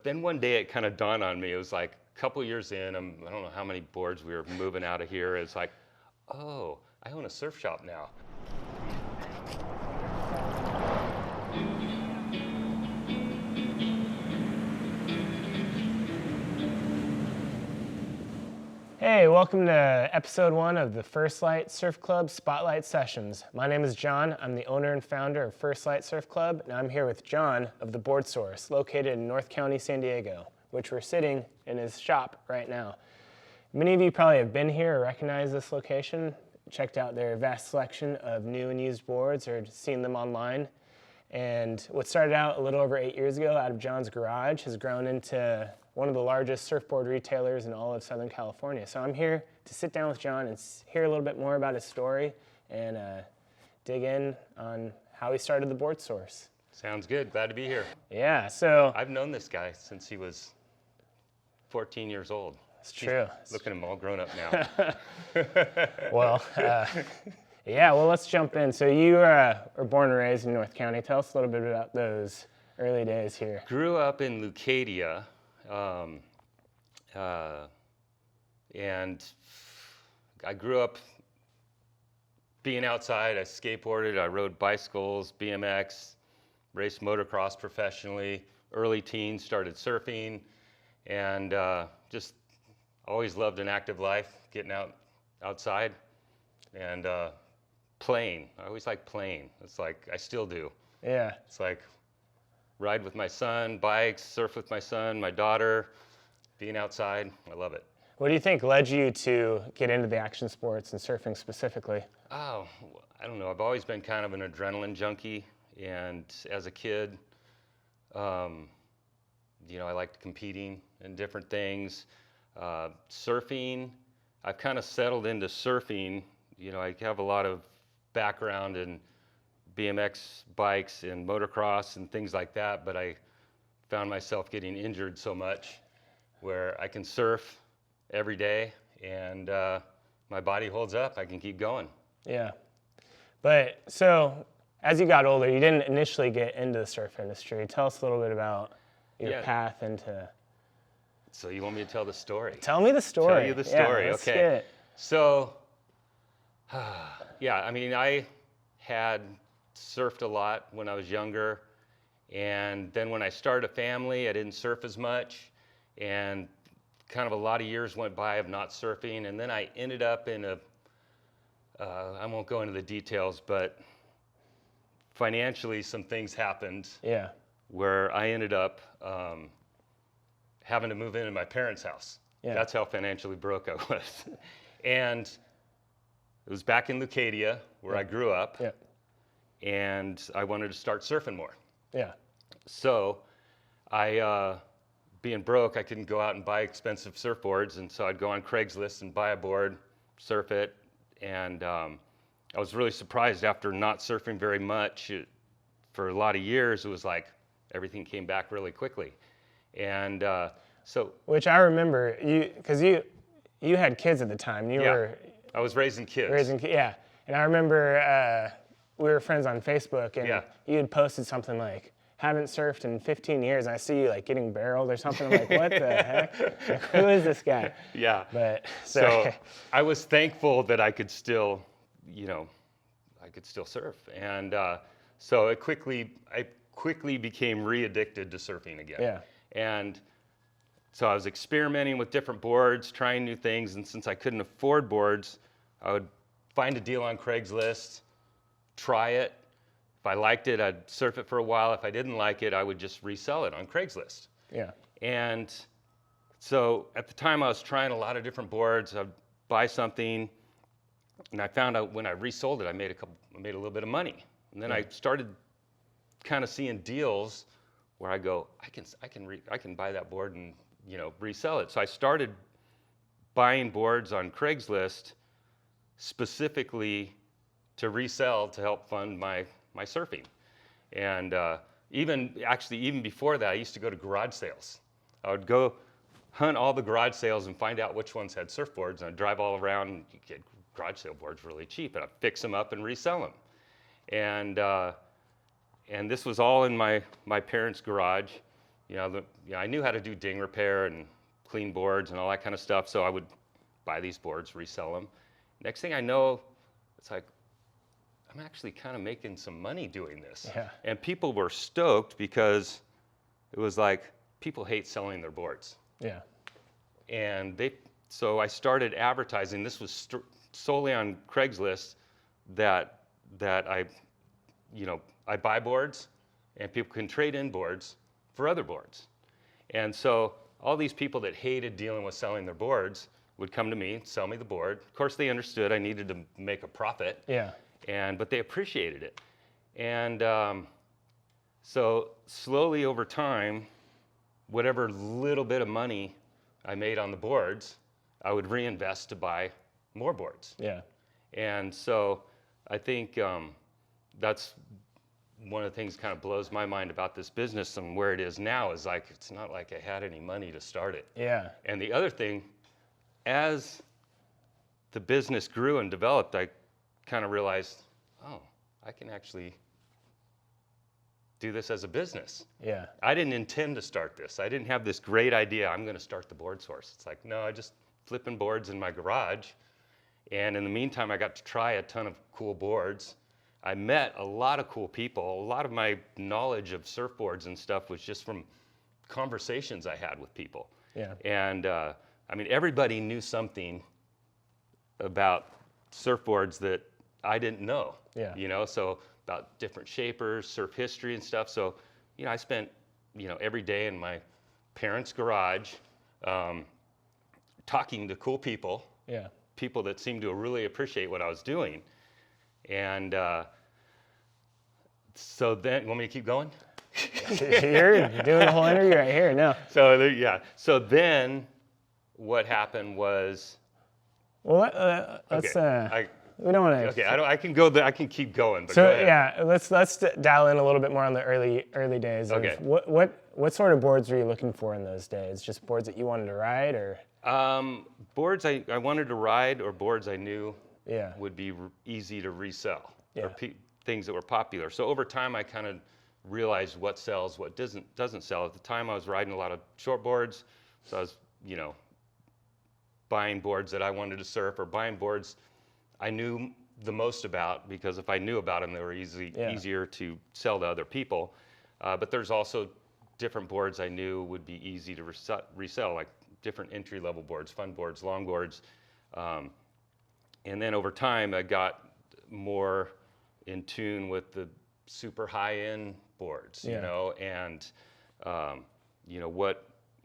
Then one day it kind of dawned on me. It was like a couple years in, I don't know how many boards we were moving out of here. It's like, oh, I own a surf shop now. Hey, welcome to episode 1 of the First Light Surf Club Spotlight Sessions. My name is John. I'm the owner and founder of First Light Surf Club, and I'm here with John of the Board Source, located in North County, San Diego, which we're sitting in his shop right now. Many of you probably have been here or recognize this location, checked out their vast selection of new and used boards or seen them online. And what started out a little over 8 years ago out of John's garage has grown into one of the largest surfboard retailers in all of Southern California. So I'm here to sit down with John and hear a little bit more about his story and dig in on how he started the Board Source. Sounds good. Glad to be here. Yeah, so I've known this guy since he was 14 years old. It's true. Look at him all grown up now. Well, yeah, well, let's jump in. So you were born and raised in North County. Tell us a little bit about those early days here. Grew up in Leucadia, and I grew up being outside. I skateboarded, I rode bicycles, BMX, raced motocross professionally. Early teens, started surfing, and just always loved an active life, getting outside and playing. I always liked playing. It's like, I still do. Yeah. It's like ride with my son, bikes, surf with my son, my daughter, being outside. I love it. What do you think led you to get into the action sports and surfing specifically? Oh, I don't know. I've always been kind of an adrenaline junkie. And as a kid, I liked competing in different things. Surfing, I've kind of settled into surfing. I have a lot of background in BMX bikes and motocross and things like that, but I found myself getting injured so much where I can surf every day and my body holds up. I can keep going. Yeah. But so as you got older, you didn't initially get into the surf industry. Tell us a little bit about your path into... So you want me to tell the story? Tell me the story. Tell you the story, yeah, let's okay. get it. So, yeah, I mean, I had surfed a lot when I was younger, and then when I started a family, I didn't surf as much, and kind of a lot of years went by of not surfing, and then I ended up in I won't go into the details, but financially some things happened where I ended up having to move into my parents' house. Yeah. That's how financially broke I was. And it was back in Leucadia, where I grew up, and I wanted to start surfing more. Yeah. So I, being broke, I couldn't go out and buy expensive surfboards, and so I'd go on Craigslist and buy a board, surf it, and I was really surprised after not surfing very much. For a lot of years, it was like everything came back really quickly. And which I remember, because you had kids at the time. You were... I was raising kids. Yeah. And I remember we were friends on Facebook, and you had posted something like, haven't surfed in 15 years. And I see you like getting barreled or something. I'm like, what the heck? Like, who is this guy? Yeah. But so I was thankful that I could still, surf. And so I quickly became re-addicted to surfing again. Yeah. And so I was experimenting with different boards, trying new things, and since I couldn't afford boards, I would find a deal on Craigslist, try it. If I liked it, I'd surf it for a while. If I didn't like it, I would just resell it on Craigslist. Yeah. And so at the time, I was trying a lot of different boards. I'd buy something, and I found out when I resold it, I made a little bit of money. And then I started kind of seeing deals where I go, I can buy that board and resell it. So I started buying boards on Craigslist specifically to resell to help fund my surfing. And even before that, I used to go to garage sales. I would go hunt all the garage sales and find out which ones had surfboards, and I'd drive all around and get garage sale boards really cheap, and I'd fix them up and resell them. And this was all in my parents' garage. I knew how to do ding repair and clean boards and all that kind of stuff. So I would buy these boards, resell them. Next thing I know, it's like, I'm actually kind of making some money doing this. Yeah. And people were stoked because it was like, people hate selling their boards. Yeah. And so I started advertising. This was solely on Craigslist that I buy boards and people can trade in boards for other boards. And so all these people that hated dealing with selling their boards would come to me, sell me the board. Of course, they understood I needed to make a profit. Yeah. But they appreciated it. And so slowly over time, whatever little bit of money I made on the boards, I would reinvest to buy more boards. Yeah. And so I think that's one of the things that kind of blows my mind about this business and where it is now is like, it's not like I had any money to start it. Yeah. And the other thing, as the business grew and developed, I kind of realized, oh, I can actually do this as a business. Yeah. I didn't intend to start this. I didn't have this great idea, I'm going to start the board source. It's like, no, I just flipping boards in my garage. And in the meantime, I got to try a ton of cool boards. I met a lot of cool people. A lot of my knowledge of surfboards and stuff was just from conversations I had with people. Yeah. And I mean, everybody knew something about surfboards that I didn't know. Yeah. So about different shapers, surf history and stuff. So, I spent, every day in my parents' garage talking to cool people. Yeah. People that seemed to really appreciate what I was doing. And so then, want me to keep going? You're doing the whole interview right here. No. So then what happened was. Well, let's. We don't want to. Okay, I can go. I can keep going. But So go ahead. yeah, let's dial in a little bit more on the early days. Okay. What sort of boards were you looking for in those days? Just boards that you wanted to ride, or? Boards I wanted to ride, or boards I knew would be easy to resell, or things that were popular. So over time, I kind of realized what sells, what doesn't sell. At the time, I was riding a lot of short boards, so I was buying boards that I wanted to surf, or buying boards I knew the most about, because if I knew about them, they were easier to sell to other people. But there's also different boards I knew would be easy to resell, like different entry-level boards, fun boards, long boards. And then over time, I got more in tune with the super high-end boards, and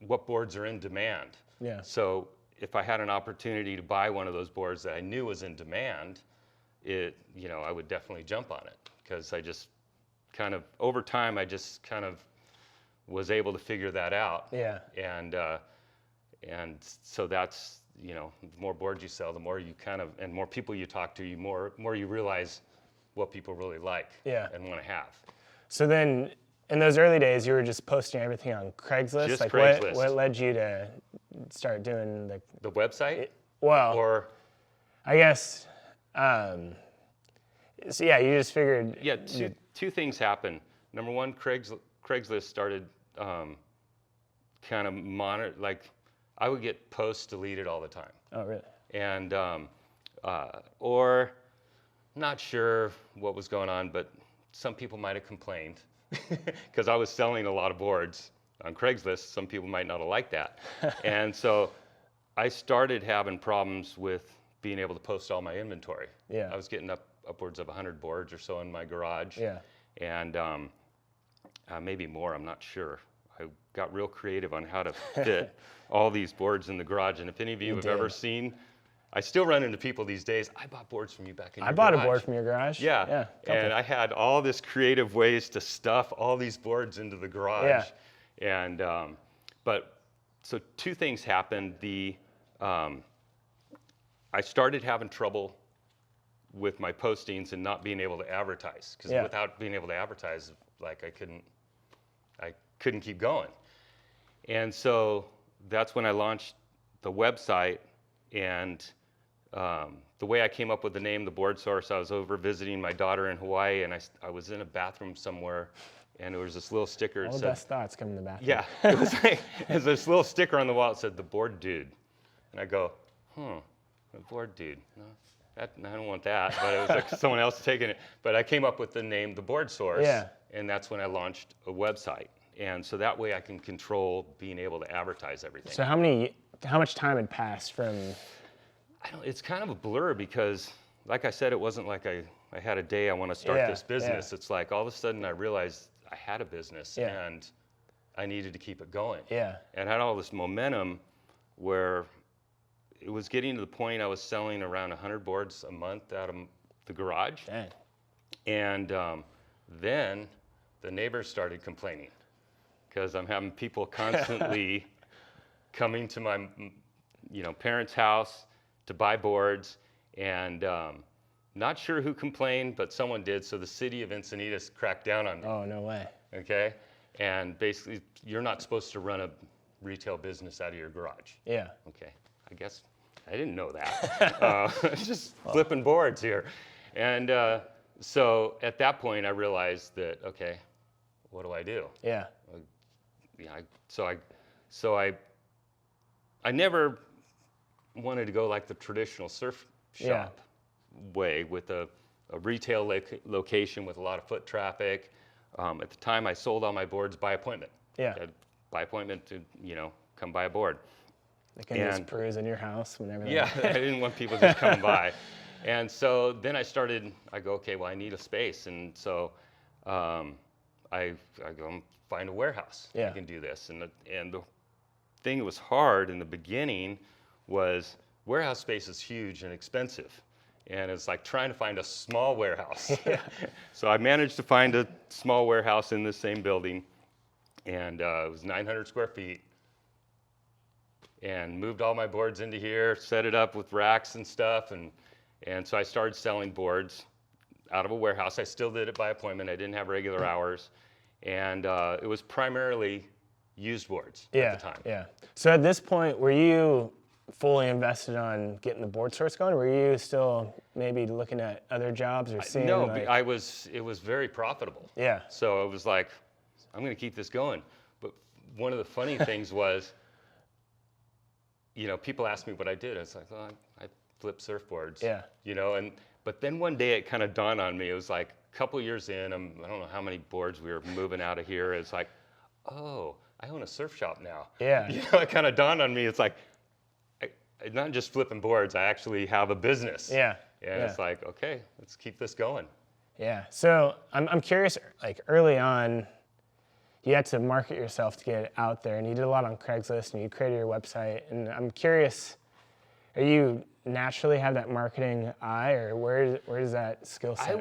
what boards are in demand. Yeah. So if I had an opportunity to buy one of those boards that I knew was in demand, I would definitely jump on it, because I just kind of, over time, I just kind of was able to figure that out. Yeah. And so that's, the more boards you sell, the more you and more people you talk to, more you realize what people really like and want to have. So then, in those early days, you were just posting everything on Craigslist? Just like Craigslist. What led you to start doing the website? Or I guess, so yeah, you just figured. Yeah, two things happened. Number one, Craigslist started kind of monitor, like I would get posts deleted all the time. Oh, really? And, or not sure what was going on, but some people might have complained because I was selling a lot of boards on Craigslist. Some people might not have liked that. And so I started having problems with being able to post all my inventory. Yeah. I was getting upwards of 100 boards or so in my garage. Yeah. And maybe more, I'm not sure. I got real creative on how to fit all these boards in the garage. And if any of you have ever seen, I still run into people these days, I bought boards from you back in your garage. I bought a board from your garage. Yeah. And I had all this creative ways to stuff all these boards into the garage. Yeah. And, so two things happened. I started having trouble with my postings and not being able to advertise, because without being able to advertise, like I couldn't keep going. And so that's when I launched the website. And the way I came up with the name, The Board Source, I was over visiting my daughter in Hawaii, and I was in a bathroom somewhere, and there was this little sticker that All the said, best thoughts come in the bathroom. yeah, it was like, there's this little sticker on the wall that said, "The Board Dude." And I go, the Board Dude. No, I don't want that, but it was like someone else taking it. But I came up with the name, The Board Source, Yeah. and that's when I launched a website. And so that way I can control being able to advertise everything. So how much time had passed from? It's kind of a blur because, like I said, it wasn't like I had a day I want to start this business. It's like all of a sudden I realized I had a business and I needed to keep it going. Yeah. And I had all this momentum where it was getting to the point I was selling around 100 boards a month out of the garage. Dang. And then the neighbors started complaining because I'm having people constantly coming to my parents' house to buy boards, and not sure who complained, but someone did. So the city of Encinitas cracked down on me. Oh, no way. Okay, and basically you're not supposed to run a retail business out of your garage. Yeah. Okay, I guess I didn't know that. Just flipping boards here, and so at that point I realized that okay, what do I do? Yeah. So I never wanted to go like the traditional surf shop way with a retail location with a lot of foot traffic. At the time, I sold all my boards by appointment. Yeah. By appointment to come buy a board. They can just peruse in your house whenever. Yeah, I didn't want people just coming by. And so then I go, okay, well, I need a space. And so I go find a warehouse. Yeah. I can do this. And the thing that was hard in the beginning was warehouse space is huge and expensive. And it's like trying to find a small warehouse. Yeah. So I managed to find a small warehouse in the same building. And it was 900 square feet. And moved all my boards into here, set it up with racks and stuff. And so I started selling boards out of a warehouse. I still did it by appointment. I didn't have regular hours. And it was primarily used boards at the time. Yeah. So at this point, were you fully invested on getting the board source going? Were you still maybe looking at other jobs or seeing? No, it was very profitable. Yeah. So it was like, I'm going to keep this going. But one of the funny things was, people asked me what I did. I was like, well, I flip surfboards. Yeah. But then one day it kind of dawned on me. It was like a couple years in, I don't know how many boards we were moving out of here. It's like, oh, I own a surf shop now. Yeah. It kind of dawned on me. It's like, I'm not just flipping boards. I actually have a business. Yeah. And it's like, okay, let's keep this going. Yeah. So I'm curious, like early on, you had to market yourself to get it out there, and you did a lot on Craigslist, and you created your website. And I'm curious, are you naturally have that marketing eye, or where does that skill set?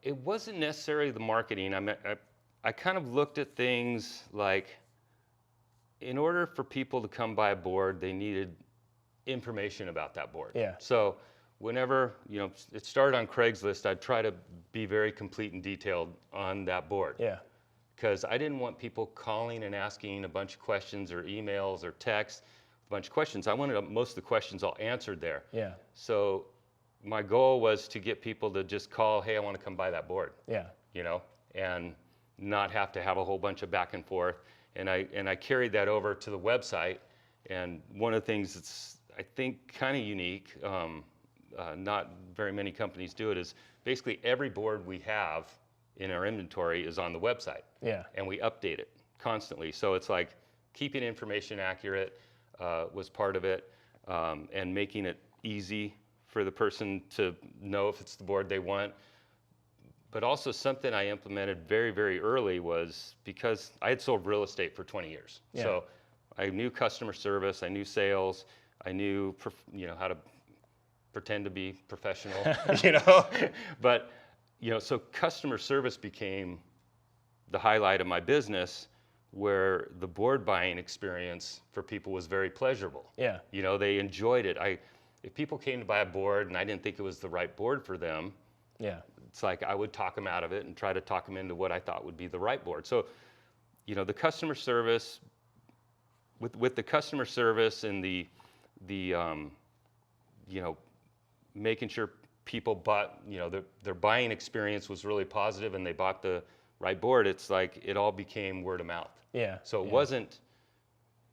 It wasn't necessarily the marketing. I kind of looked at things like, in order for people to come buy a board, they needed information about that board. Yeah. So whenever, it started on Craigslist, I'd try to be very complete and detailed on that board. Yeah. Because I didn't want people calling and asking a bunch of questions or emails or texts, a bunch of questions. I wanted most of the questions all answered there. Yeah. So my goal was to get people to just call, hey, I want to come buy that board. Yeah. And not have to have a whole bunch of back and forth. And I carried that over to the website. And one of the things that's, I think, kind of unique, not very many companies do it, is basically every board we have in our inventory is on the website. Yeah. And we update it constantly. So it's like keeping information accurate was part of it, and making it easy for the person to know if it's the board they want. But also something I implemented very, very early was because I had sold real estate for 20 years. Yeah. So I knew customer service, I knew sales, I knew how to pretend to be professional, But so customer service became the highlight of my business, where the board buying experience for people was very pleasurable. Yeah. They enjoyed it. If people came to buy a board and I didn't think it was the right board for them, Yeah. it's like I would talk them out of it and try to talk them into what I thought would be the right board. So, the customer service, with the customer service and the making sure people bought, their buying experience was really positive and they bought the right board, it's like it all became word of mouth. Yeah. So it wasn't,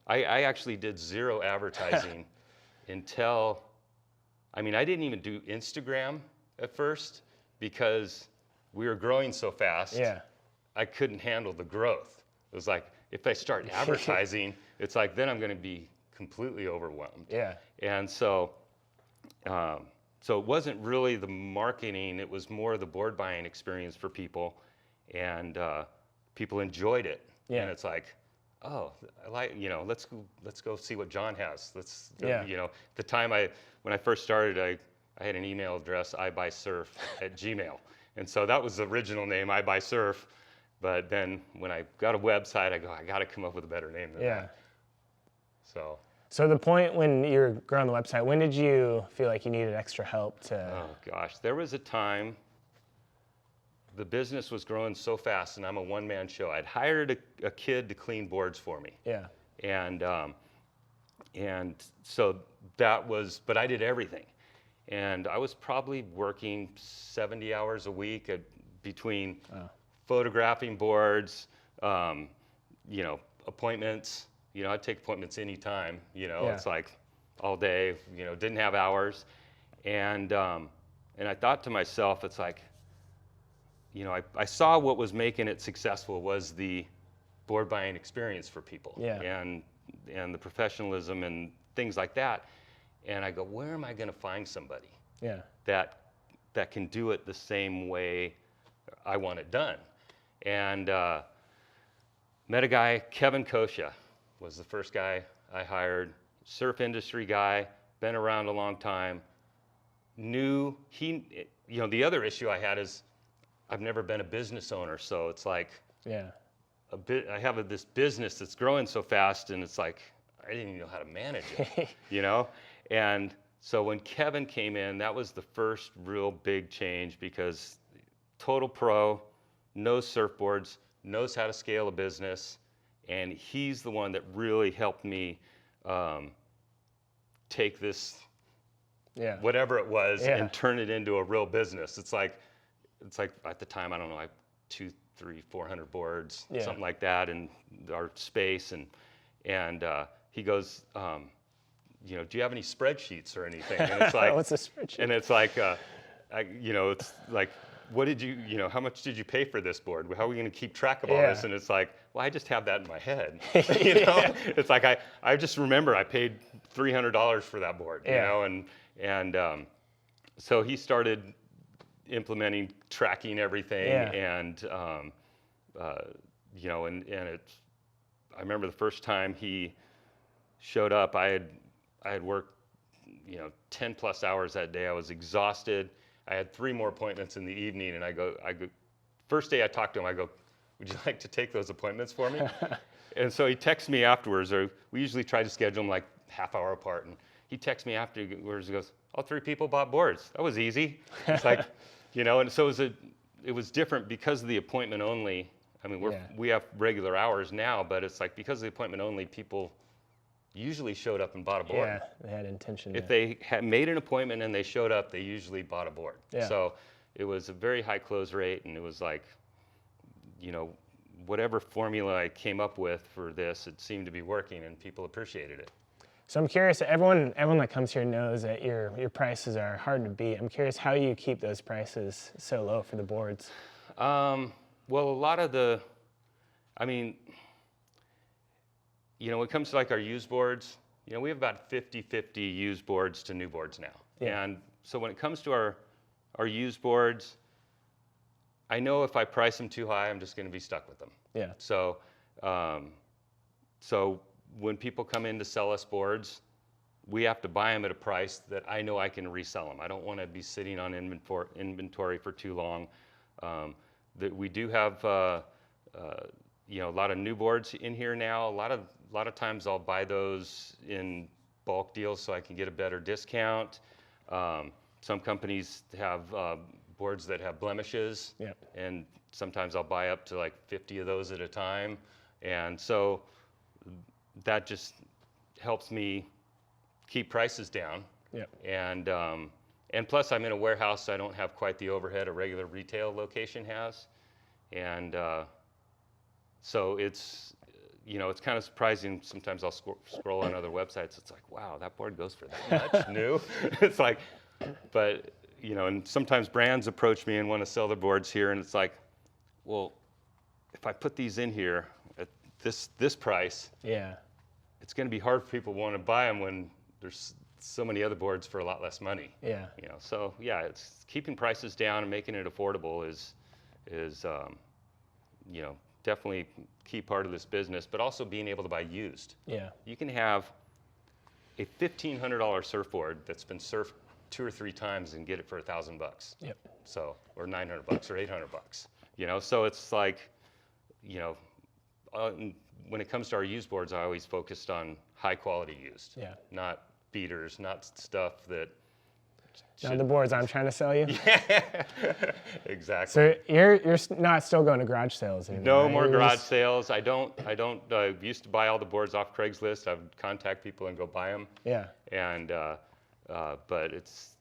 I actually did zero advertising until, I mean, I didn't even do Instagram at first because we were growing so fast. Yeah. I couldn't handle the growth. It was like, if I start advertising, it's like, then I'm going to be completely overwhelmed. Yeah. And so, so it wasn't really the marketing, it was more the board buying experience for people, and people enjoyed it. Yeah. And it's like, oh, I like, you know, let's go see what Jon has. Let's, Yeah. you know, the time when I first started, I had an email address, ibuysurf@gmail. And so that was the original name, iBuySurf. But then when I got a website, I got to come up with a better name than that. So the point when you were growing the website, when did you feel like you needed extra help to? Oh gosh, there was a time the business was growing so fast, and I'm a one-man show. I'd hired a kid to clean boards for me. Yeah. And so that was, but I did everything. And I was probably working 70 hours a week between photographing boards, you know, appointments. You know, I'd take appointments anytime, you know, it's like all day, you know, didn't have hours. And I thought to myself, it's like, you know, I saw what was making it successful was the board buying experience for people. Yeah. And the professionalism and things like that. And I go, where am I going to find somebody that can do it the same way I want it done? And met a guy, Kevin Kosha was the first guy I hired, surf industry guy, been around a long time, you know, the other issue I had is I've never been a business owner, so it's like, I have this business that's growing so fast, and it's like, I didn't even know how to manage it, you know? And so when Kevin came in, that was the first real big change, because total pro, knows surfboards, knows how to scale a business, and he's the one that really helped me take this, whatever it was, and turn it into a real business. It's like at the time, I don't know, I 200, 300, 400 boards, something like that in our space, and he goes, you know, do you have any spreadsheets or anything? And it's like, what's a spreadsheet? And it's like, you know, it's like, what did you know, how much did you pay for this board? How are we going to keep track of all this? And it's like, well, I just have that in my head. You know, it's like I just remember I paid $300 for that board. You know, and so he started implementing, tracking everything, and you know, and it's. I remember the first time he showed up, I had worked, you know, 10 plus hours that day. I was exhausted. I had 3 more appointments in the evening, and I go, first day I talked to him, I go, would you like to take those appointments for me? And so he texts me afterwards, or we usually try to schedule them like half hour apart, and he texts me afterwards, he goes, all 3 people bought boards. That was easy. It's like, you know, and so it was different because of the appointment only. I mean, we have regular hours now, but it's like because of the appointment only, people usually showed up and bought a board. Yeah, they had intention. If they had made an appointment and they showed up, they usually bought a board. Yeah. So it was a very high close rate, and it was like, you know, whatever formula I came up with for this, it seemed to be working, and people appreciated it. So I'm curious, everyone that comes here knows that your prices are hard to beat. I'm curious how you keep those prices so low for the boards. Well, a lot of I mean, you know, when it comes to like our used boards, you know, we have about 50-50 used boards to new boards now. Yeah. And so when it comes to our used boards, I know if I price them too high, I'm just going to be stuck with them. Yeah. So, so when people come in to sell us boards, we have to buy them at a price that I know I can resell them. I don't want to be sitting on inventory for too long. That we do have, you know, a lot of new boards in here now. A lot of times I'll buy those in bulk deals so I can get a better discount. Some companies have boards that have blemishes, and sometimes I'll buy up to like 50 of those at a time, and so that just helps me keep prices down. And plus I'm in a warehouse, so I don't have quite the overhead a regular retail location has. And so it's, it's kind of surprising. Sometimes I'll scroll on other websites. It's like, wow, that board goes for that much new. It's like, but, and sometimes brands approach me and want to sell their boards here. And it's like, well, if I put these in here at this price, it's going to be hard for people to want to buy them when there's so many other boards for a lot less money. So it's keeping prices down and making it affordable is definitely a key part of this business, but also being able to buy used. You can have a $1,500 surfboard that's been surfed 2 or 3 times and get it for $1,000. So, or $900 or $800. So it's like, when it comes to our used boards, I always focused on high quality used, not beaters, not stuff that. Not the boards I'm trying to sell you. Exactly. So you're not still going to garage sales anymore? No right? more garage sales. I don't. Used to buy all the boards off Craigslist. I would contact people and go buy them. And but it's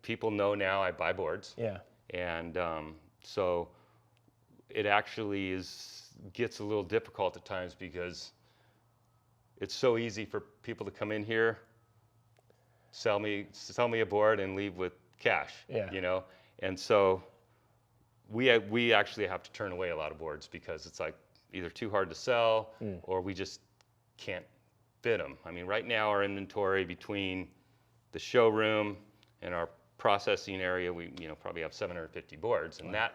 people know now I buy boards. And so it actually gets a little difficult at times because it's so easy for people to come in here, sell me a board and leave with cash. And so we actually have to turn away a lot of boards because it's like either too hard to sell or we just can't fit them. I mean, right now our inventory between the showroom and our processing area, we probably have 750 boards, and that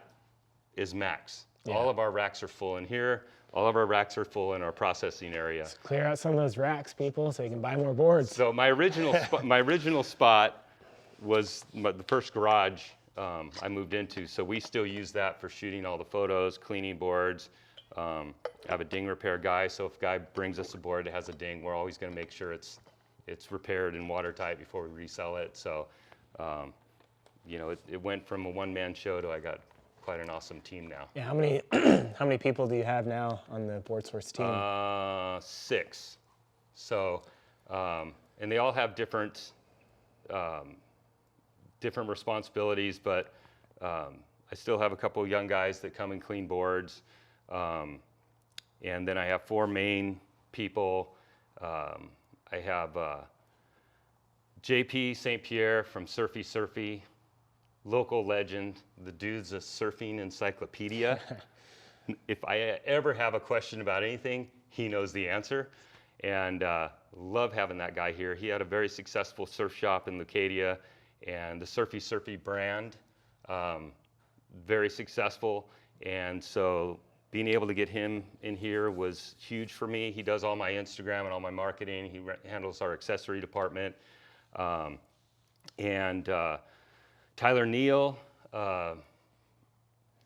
is max. All of our racks are full in here. All of our racks are full in our processing area. Let's clear out some of those racks, people, so you can buy more boards. So my original spot was the first garage I moved into. So we still use that for shooting all the photos, cleaning boards. I have a ding repair guy. So if a guy brings us a board that has a ding, we're always going to make sure it's repaired and watertight before we resell it. So it went from a one-man show to I got quite an awesome team now. How many people do you have now on the Board Source team? 6. So, and they all have different responsibilities, but I still have a couple of young guys that come and clean boards. And then I have 4 main people. I have JP St. Pierre from Surfy. Local legend. The dude's a surfing encyclopedia. If I ever have a question about anything, he knows the answer. And love having that guy here. He had a very successful surf shop in Leucadia, and the Surfy brand, very successful. And so being able to get him in here was huge for me. He does all my Instagram and all my marketing. He handles our accessory department. Tyler Neal,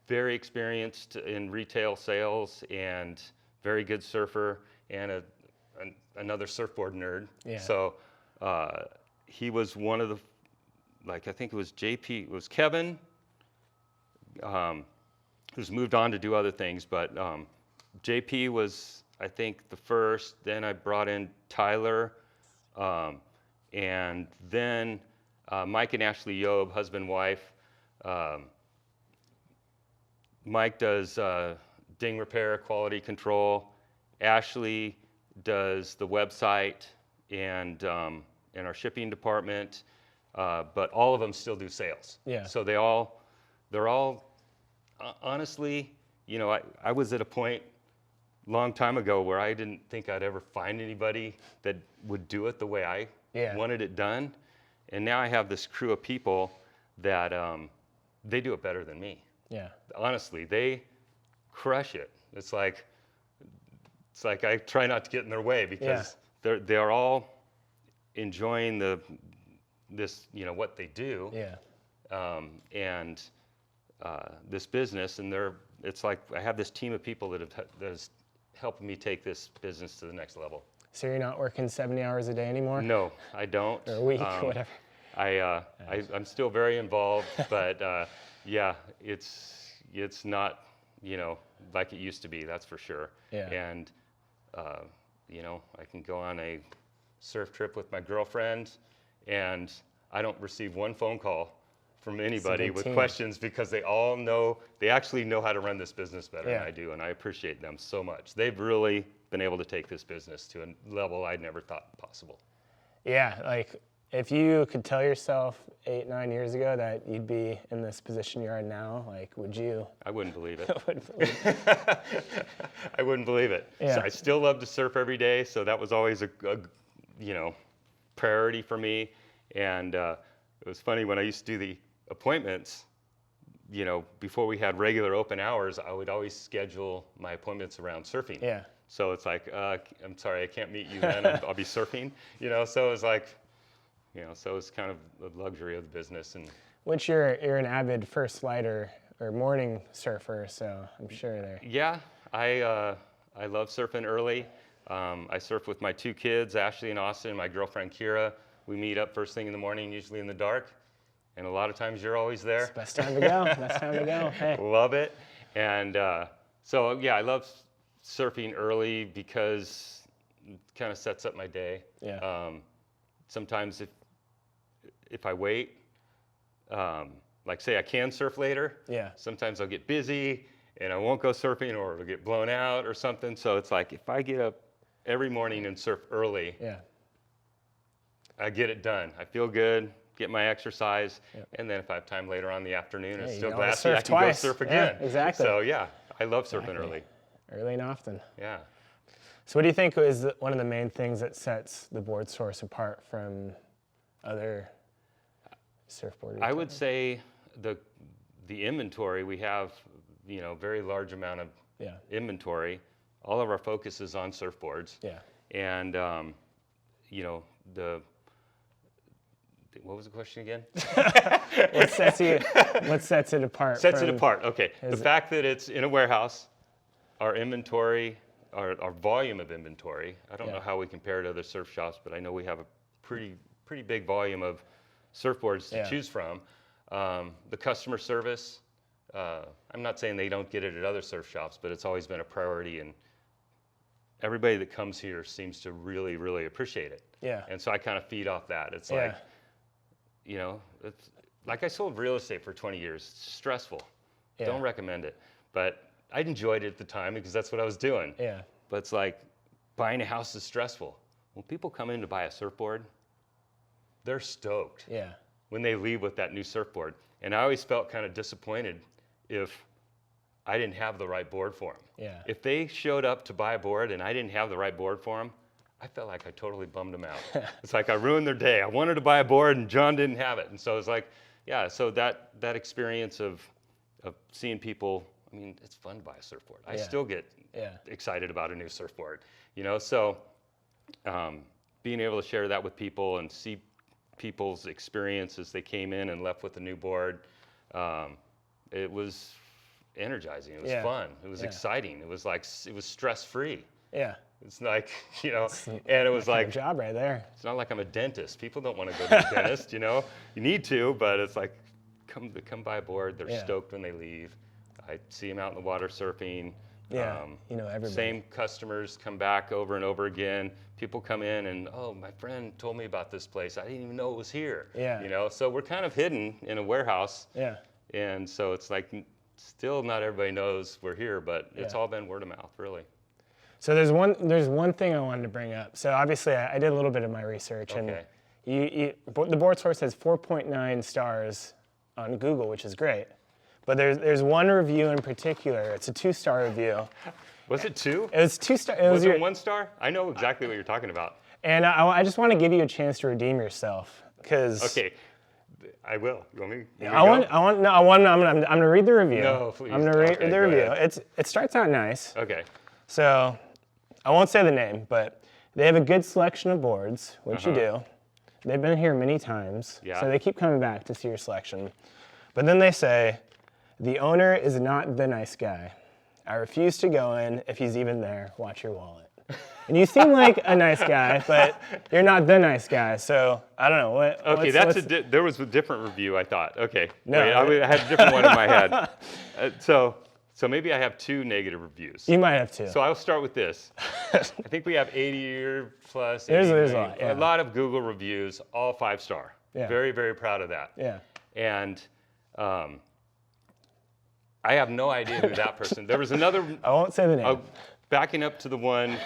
very experienced in retail sales and very good surfer and another surfboard nerd. So he was one of the, I think it was JP, it was Kevin, who's moved on to do other things, but JP was, I think, the first. Then I brought in Tyler, and then Mike and Ashley Yob, husband, wife. Mike does ding repair, quality control. Ashley does the website and our shipping department, but all of them still do sales. So they're all, honestly, I was at a point long time ago where I didn't think I'd ever find anybody that would do it the way I wanted it done. And now I have this crew of people that they do it better than me. Honestly, they crush it. It's like I try not to get in their way because they're all enjoying this what they do. And this business, and it's like I have this team of people that has helped me take this business to the next level. So you're not working 70 hours a day anymore? No, I don't. Or a week, or whatever. I'm still very involved, but it's not like it used to be. That's for sure. And I can go on a surf trip with my girlfriend, and I don't receive one phone call from anybody big with team. questions because they actually know how to run this business better Yeah. than I do, and I appreciate them so much. They've really been able to take this business to a level I'd never thought possible. Yeah, like if you could tell yourself 8, 9 years ago that you'd be in this position you're in now, like, would you? I wouldn't believe it. Wouldn't believe it. I wouldn't believe it. Yeah. So I still love to surf every day, so that was always a priority for me. And it was funny when I used to do the appointments. Before we had regular open hours, I would always schedule my appointments around surfing. Yeah. So it's like, I'm sorry, I can't meet you then. I'll be surfing. So it's like, so it's kind of the luxury of the business. And Which you're an avid first lighter or morning surfer, so I'm sure they're. yeah, I love surfing early. I surf with my 2 kids, Ashley and Austin, and my girlfriend Kira. We meet up first thing in the morning, usually in the dark, and a lot of times you're always there. It's the best time to go. Best time to go. Hey. Love it. And so yeah, I love surfing early because it kind of sets up my day. Yeah. Sometimes if I wait, like say I can surf later, Yeah. sometimes I'll get busy and I won't go surfing or it'll get blown out or something. So it's like if I get up every morning and surf early, Yeah. I get it done. I feel good, get my exercise, Yep. and then if I have time later on in the afternoon, Yeah, it's you still can always glassy, I surf can go twice. surf Yeah, again. exactly. So yeah, I love surfing Exactly. early. Early and often. Yeah. So what do you think is one of the main things that sets the Board Source apart from other surfboard I retailers? would say the inventory, we have, very large amount of Yeah. inventory. All of our focus is on surfboards. Yeah. And, what was the question again? What sets it apart? Sets it from- apart, okay. The Is it- fact that it's in a warehouse, our inventory, our volume of inventory, I don't Yeah. know how we compare to other surf shops, but I know we have a pretty big volume of surfboards to Yeah. choose from. The customer service, I'm not saying they don't get it at other surf shops, but it's always been a priority, and everybody that comes here seems to really, really appreciate it. Yeah. And so I kind of feed off that. It's Yeah. like, it's like I sold real estate for 20 years. It's stressful. Yeah. Don't recommend it. But I enjoyed it at the time because that's what I was doing. Yeah. But it's like buying a house is stressful. When people come in to buy a surfboard, they're stoked Yeah. when they leave with that new surfboard. And I always felt kind of disappointed if I didn't have the right board for them. Yeah. If they showed up to buy a board and I didn't have the right board for them, I felt like I totally bummed them out. It's like I ruined their day. I wanted to buy a board and John didn't have it. And so it's like, yeah, so that experience of seeing people, I mean, it's fun to buy a surfboard. I Yeah. still get Yeah. excited about a new surfboard, so being able to share that with people and see people's experience as they came in and left with a new board, it was energizing. It was Yeah. fun. It was Yeah. exciting. It was like, it was stress-free. Yeah. It's like, and it was like, Good job right there. it's not like I'm a dentist. People don't want to go to the dentist, You need to, but it's like, come buy a board. They're Yeah. stoked when they leave. I see them out in the water surfing. Yeah. Everybody. Same customers come back over and over again. People come in and, oh, my friend told me about this place. I didn't even know it was here. Yeah. So we're kind of hidden in a warehouse. Yeah. And so it's like, still not everybody knows we're here, but it's Yeah. all been word of mouth, really. So there's one thing I wanted to bring up. So obviously I did a little bit of my research, and Okay. the Board Source has 4.9 stars on Google, which is great. But there's one review in particular. It's a 2-star review. Was it 2? It was 2-star. It Was your, it 1 star? I know exactly what you're talking about. And I just want to give you a chance to redeem yourself, because Okay, I will. You want me? I'm gonna read the review. No, please. I'm gonna read Okay, the go review. ahead. It starts out nice. Okay. So I won't say the name, but they have a good selection of boards, which you do. They've been here many times, Yeah. so they keep coming back to see your selection. But then they say, the owner is not the nice guy. I refuse to go in. If he's even there, watch your wallet. And you seem like a nice guy, but you're not the nice guy. So I don't know what. Okay, there was a different review, I thought. Okay, No. wait, I had a different one in my head. So maybe I have 2 negative reviews. You might have to. So I'll start with this. I think we have 80 or plus. There's 80, a lot, yeah. A lot of Google reviews, all 5-star. Yeah. Very, very proud of that. Yeah. And I have no idea who that person. There was another. I won't say the name. Backing up to the one,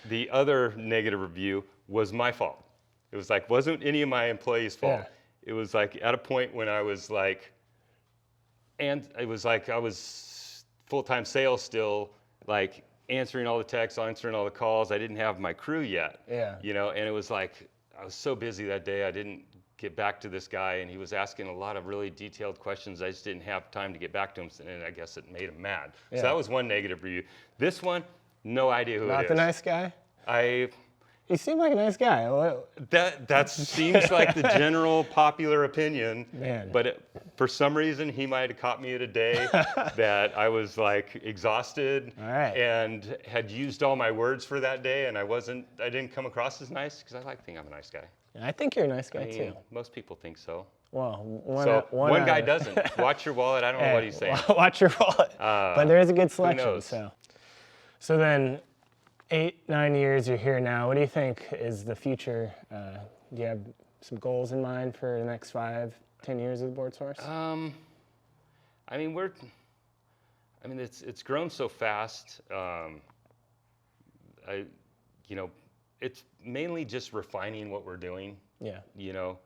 the other negative review was my fault. It was like, wasn't any of my employees' fault. Yeah. It was like at a point when I was like, and it was like I was full-time sales still, like answering all the texts, answering all the calls. I didn't have my crew yet. Yeah. You know, and it was like, I was so busy that day, I didn't get back to this guy, and he was asking a lot of really detailed questions. I just didn't have time to get back to him, and I guess it made him mad. Yeah. So that was one negative review. This one, no idea who it is. Not the nice guy? He seemed like a nice guy. that seems like the general popular opinion. Man. But for some reason, he might have caught me at a day that I was like exhausted and had used all my words for that day, and I didn't come across as nice because I like to think I'm a nice guy. I think you're a nice guy too. Most people think so. Well, one guy doesn't. Watch your wallet. I don't know what he's saying. Watch your wallet. But there is a good selection. Who knows? So then, 8-9 years you're here now. What do you think is the future? Do you have some goals in mind for the next 5-10 years of the Board Source? It's grown so fast. It's mainly just refining what we're doing. Yeah. You know,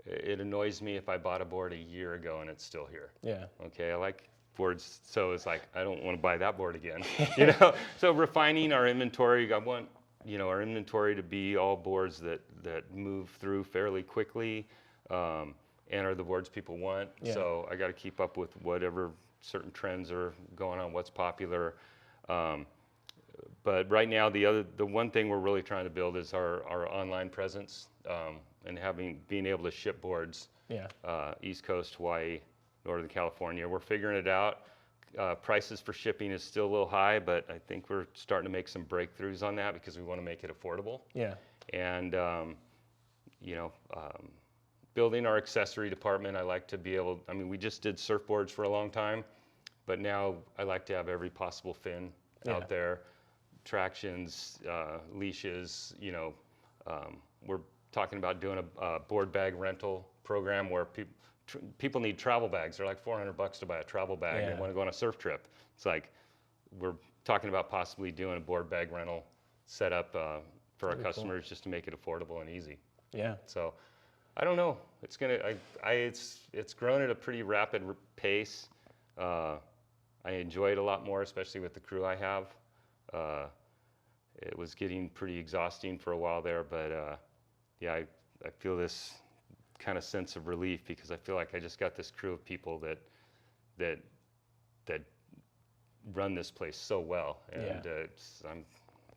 it annoys me if I bought a board a year ago and it's still here. Yeah. Okay, I like boards, so it's like, I don't want to buy that board again. You know, so refining our inventory. I want, our inventory to be all boards that move through fairly quickly and are the boards people want. Yeah. So I got to keep up with whatever certain trends are going on, what's popular. But right now, the one thing we're really trying to build is our online presence and being able to ship boards. Yeah. East Coast, Hawaii, Northern California. We're figuring it out. Prices for shipping is still a little high, but I think we're starting to make some breakthroughs on that because we want to make it affordable. Yeah. And building our accessory department, I like to be able. We just did surfboards for a long time, but now I like to have every possible fin out there. Tractions, leashes, we're talking about doing a board bag rental program where people need travel bags. They're like $400 to buy a travel bag and they want to go on a surf trip. It's like, we're talking about possibly doing a board bag rental setup for our customers just to make it affordable and easy. Yeah. So, I don't know. It's grown at a pretty rapid pace. I enjoy it a lot more, especially with the crew I have. It was getting pretty exhausting for a while there, but I feel this kind of sense of relief because I feel like I just got this crew of people that run this place so well, and I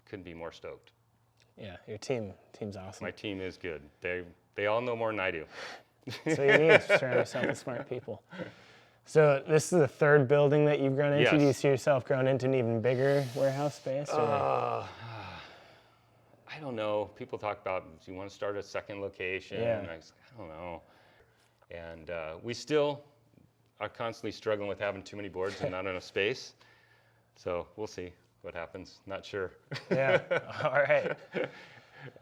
couldn't be more stoked. Yeah, your team's awesome. My team is good. They all know more than I do. So you need to surround yourself with smart people. So this is the third building that you've grown into. Yes. Do you see yourself growing into an even bigger warehouse space? I don't know. People talk about, do you want to start a second location? Yeah. And I don't know. And we still are constantly struggling with having too many boards and not enough space. So we'll see what happens. Not sure. Yeah. All right.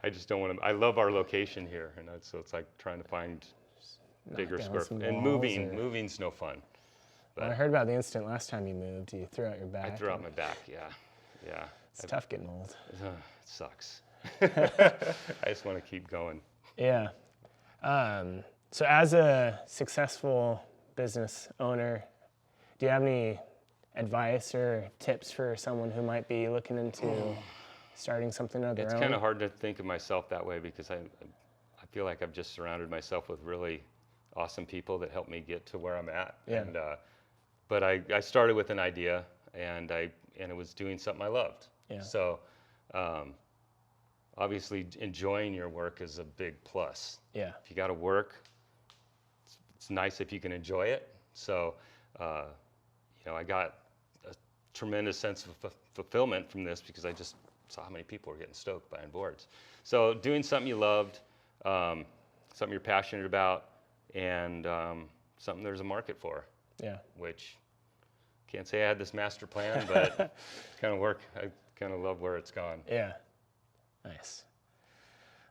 I just don't want to. I love our location here, and so it's like trying to find bigger down square. some And walls moving's no fun. Well, I heard about the incident last time you moved. You threw out your back. I threw out my back. Yeah. It's tough getting old. It sucks. I just want to keep going. Yeah. So as a successful business owner, do you have any advice or tips for someone who might be looking into starting something of their own? It's kind of hard to think of myself that way because I feel like I've just surrounded myself with really awesome people that help me get to where I'm at. Yeah. And, but I started with an idea, and it was doing something I loved. Yeah. So obviously enjoying your work is a big plus. Yeah. If you got to work, it's nice if you can enjoy it. So I got a tremendous sense of fulfillment from this because I just saw how many people were getting stoked buying boards. So doing something you loved, something you're passionate about, and something there's a market for. Yeah. Which, can't say I had this master plan, but it's kind of work. I kind of love where it's gone. Yeah. Nice.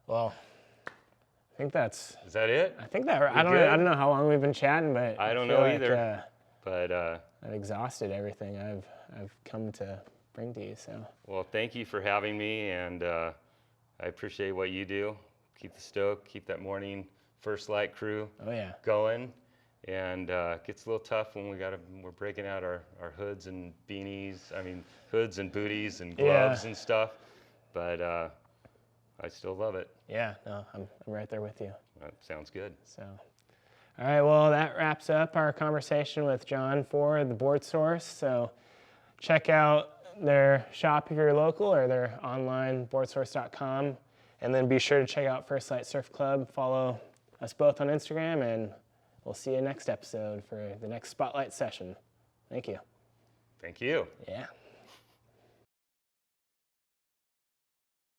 Well, I think that's. Is that it? I think that. I good? don't know how long we've been chatting, but I don't feel know like, either. But I've exhausted everything I've come to bring to you. So. well, thank you for having me, and I appreciate what you do. Keep the stoke, keep that morning First Light crew Oh yeah. going. And it gets a little tough when we're breaking out our hoods and beanies. I mean, hoods and booties and gloves and stuff. But I still love it. Yeah. No, I'm right there with you. That sounds good. So. All right. Well, that wraps up our conversation with Jon Faure, the Board Source. So check out their shop if you're local, or their online boardsource.com, and then be sure to check out First Light Surf Club. Follow us both on Instagram, and we'll see you next episode for the next Spotlight session. Thank you. Thank you. Yeah.